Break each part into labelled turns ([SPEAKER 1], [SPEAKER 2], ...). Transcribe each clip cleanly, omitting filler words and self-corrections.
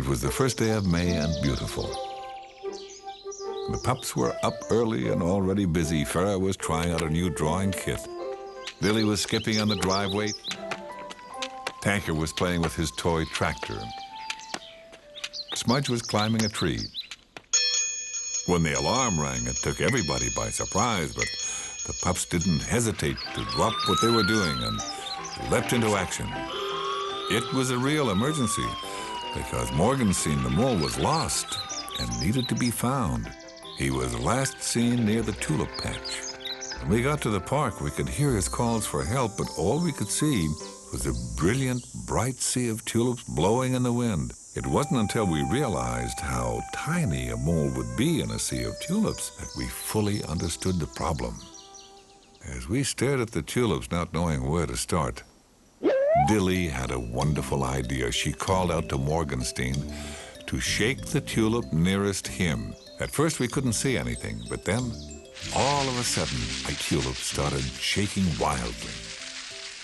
[SPEAKER 1] It was the first day of May and beautiful. The pups were up early and already busy. Farah was trying out a new drawing kit. Billy was skipping on the driveway. Tanker was playing with his toy tractor. Smudge was climbing a tree. When the alarm rang, it took everybody by surprise, but the pups didn't hesitate to drop what they were doing and leapt into action. It was a real emergency because Morgenstein the mole was lost and needed to be found. He was last seen near the tulip patch. When we got to the park, we could hear his calls for help, but all we could see was a brilliant, bright sea of tulips blowing in the wind. It wasn't until we realized how tiny a mole would be in a sea of tulips that we fully understood the problem. As we stared at the tulips, not knowing where to start, Dilly had a wonderful idea. She called out to Morgenstein to shake the tulip nearest him. At first, we couldn't see anything, but then, all of a sudden, a tulip started shaking wildly.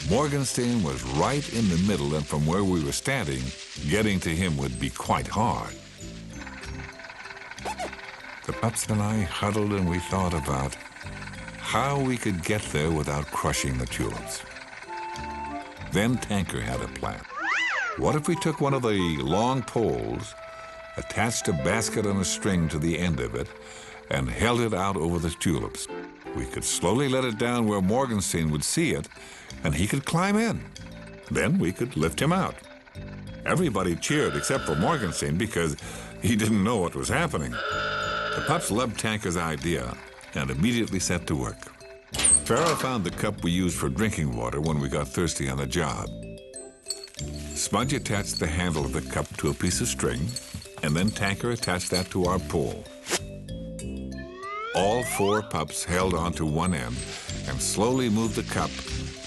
[SPEAKER 1] Morgenstein was right in the middle, and from where we were standing, getting to him would be quite hard. The pups and I huddled and we thought about how we could get there without crushing the tulips. Then Tanker had a plan. What if we took one of the long poles, attached a basket and a string to the end of it, and held it out over the tulips? We could slowly let it down where Morgenstein would see it, and he could climb in. Then we could lift him out. Everybody cheered except for Morgenstein because he didn't know what was happening. The pups loved Tanker's idea and immediately set to work. Farah found the cup we used for drinking water when we got thirsty on the job. Smudge attached the handle of the cup to a piece of string, and then Tanker attached that to our pole. All four pups held on to one end and slowly moved the cup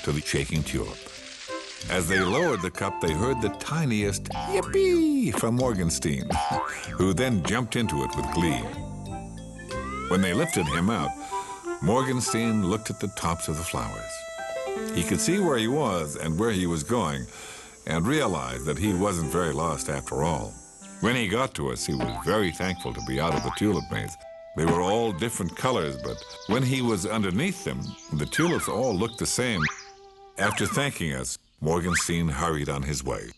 [SPEAKER 1] to the shaking tulip. As they lowered the cup, they heard the tiniest yippee from Morgenstein, who then jumped into it with glee. When they lifted him out, Morgenstein looked at the tops of the flowers. He could see where he was and where he was going, and realized that he wasn't very lost after all. When he got to us, he was very thankful to be out of the tulip maze. They were all different colors, but when he was underneath them, the tulips all looked the same. After thanking us, Morgenstein hurried on his way.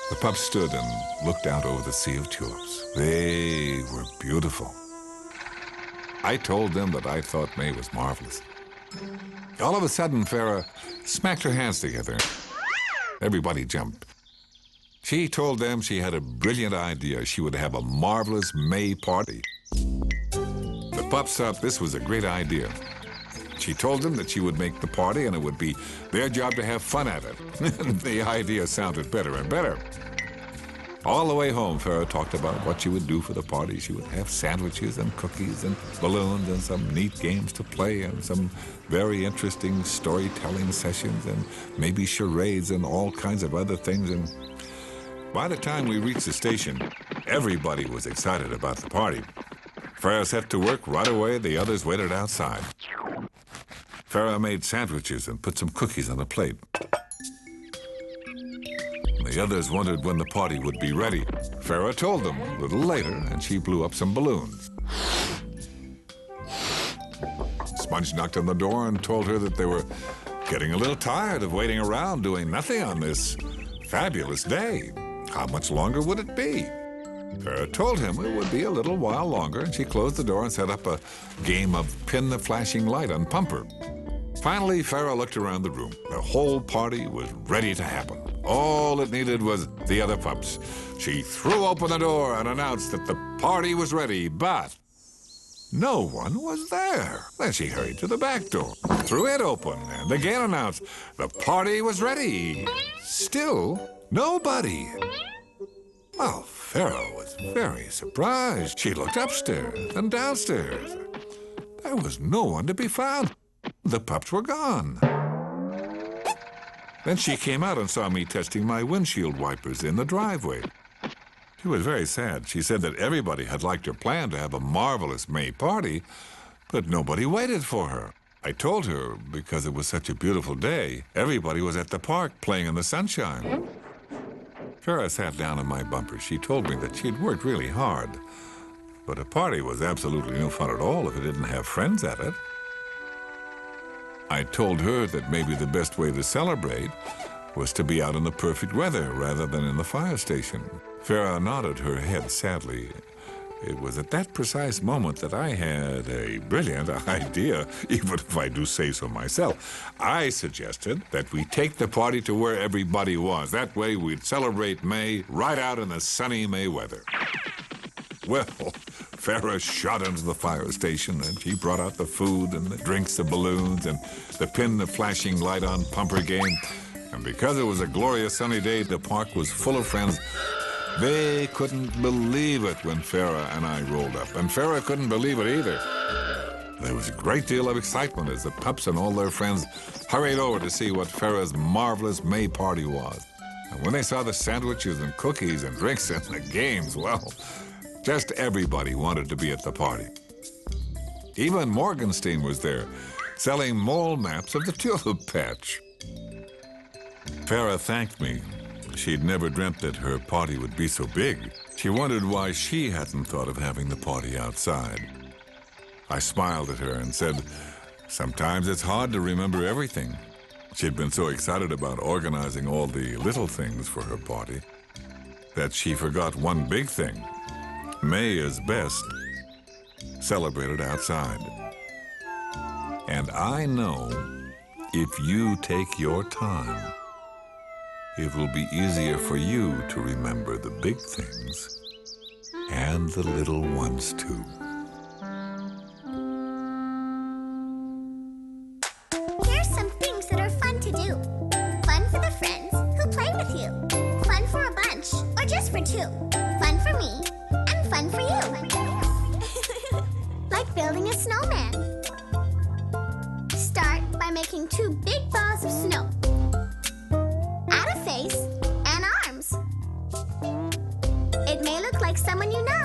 [SPEAKER 1] The pups stood and looked out over the sea of tulips. They were beautiful. I told them that I thought May was marvelous. All of a sudden, Farah smacked her hands together. Everybody jumped. She told them she had a brilliant idea. She would have a marvelous May party. The pups thought this was a great idea. She told them that she would make the party and it would be their job to have fun at it. The idea sounded better and better. All the way home, Farah talked about what she would do for the party. She would have sandwiches and cookies and balloons and some neat games to play and some very interesting storytelling sessions and maybe charades and all kinds of other things. And by the time we reached the station, everybody was excited about the party. Farah set to work right away. The others waited outside. Farah made sandwiches and put some cookies on a plate. The others wondered when the party would be ready. Farah told them a little later, and she blew up some balloons. Smudge knocked on the door and told her that they were getting a little tired of waiting around doing nothing on this fabulous day. How much longer would it be? Farah told him it would be a little while longer, and she closed the door and set up a game of pin the flashing light on Pumper. Finally, Farah looked around the room. The whole party was ready to happen. All it needed was the other pups. She threw open the door and announced that the party was ready, but no one was there. Then she hurried to the back door, threw it open, and again announced the party was ready. Still, nobody. Well, Farah was very surprised. She looked upstairs and downstairs. There was no one to be found. The pups were gone. Then she came out and saw me testing my windshield wipers in the driveway. She was very sad. She said that everybody had liked her plan to have a marvelous May party, but nobody waited for her. I told her because it was such a beautiful day, everybody was at the park playing in the sunshine. Farrah sat down on my bumper. She told me that she'd worked really hard, but a party was absolutely no fun at all if it didn't have friends at it. I told her that maybe the best way to celebrate was to be out in the perfect weather rather than in the fire station. Farrah nodded her head sadly. It was at that precise moment that I had a brilliant idea, even if I do say so myself. I suggested that we take the party to where everybody was. That way we'd celebrate May right out in the sunny May weather. Well, Farrah shot into the fire station, and she brought out the food and the drinks, the balloons, and the pin the flashing light on pumper game. And because it was a glorious sunny day, the park was full of friends. They couldn't believe it when Farrah and I rolled up, and Farrah couldn't believe it either. There was a great deal of excitement as the Pups and all their friends hurried over to see what Farrah's marvelous May party was. And when they saw the sandwiches and cookies and drinks and the games, well, just everybody wanted to be at the party. Even Morgenstein was there, selling mole maps of the tulip patch. Farrah thanked me. She'd never dreamt that her party would be so big. She wondered why she hadn't thought of having the party outside. I smiled at her and said, sometimes it's hard to remember everything. She'd been so excited about organizing all the little things for her party that she forgot one big thing. May is best celebrated outside. And I know if you take your time, it will be easier for you to remember the big things and the little ones, too.
[SPEAKER 2] Here's some things that are fun to do. Fun for the friends who play with you. Fun for a bunch or just for two. Fun for me and fun for you. Like building a snowman. Start by making 2 big balls of snow. Face and arms. It may look like someone you know.